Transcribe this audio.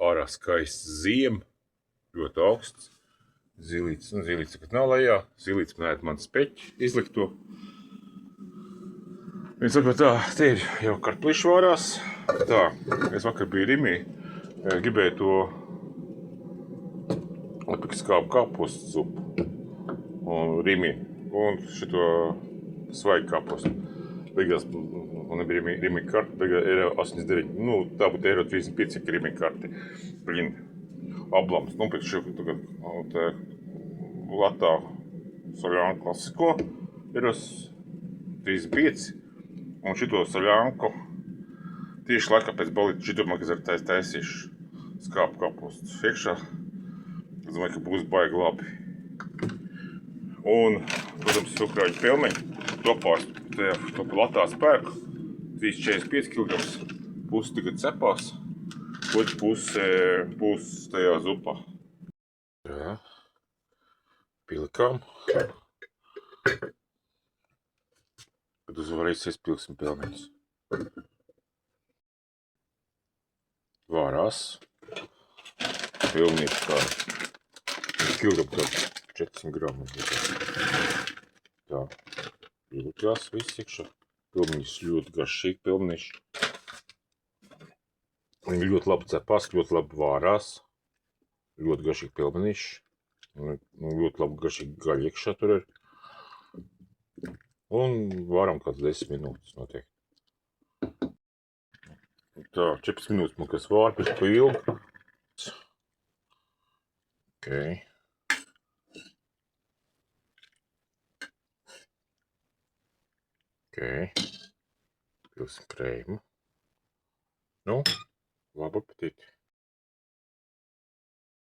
ārā skaists ziem, ļoti augsts. Zilīts, zilīts pat nav lejā. Zilīts man ēd man speķi izlikto. Viņi saka, tā, te ir jau kartuliši vārās. Tā, es vakar biju Rimī, gribēju to skābu kapustu zupu un Rimī un šito svaigu kapustu. Beigās, man nebija Rimī karti, beigās ir 89, nu tā būtu eiro 35, ja Rimī karti. Blin, ablams, nopirkt šo latā soļānu klasiko, ir 35, un šito soļānku tieši laikā pēc balīta šito magazēru taisīšu skāpu kapustu iekšā. Es domāju, ka būs baigi labi. Un, protams, cukrāģi pelmeņi topās to latā spēku, 345 kg, pusi tagad cepās, otru puse būs tajā zupā. Jā. Pilikām. Kad uzvarēs iespilksim pelmeņus. Vārās. Pilnīgi kā kilogramu 400 gramu. Tā. Pilikās viss iekšā. Pilniņš ļoti garšīgi pilniņš. Viņi ļoti labi cepās, ļoti labi vārās. Ļoti garšīgi pilniņš. Ļoti labi garšīgi gaļa iekšā tur ir. Un vāram kāds 10 minūtes noteikti. Tā, 14 minūtes man kas vār, pēc pa ilgu. Ok. Ok. Pilsim krējumu. Nu, labu apetīti.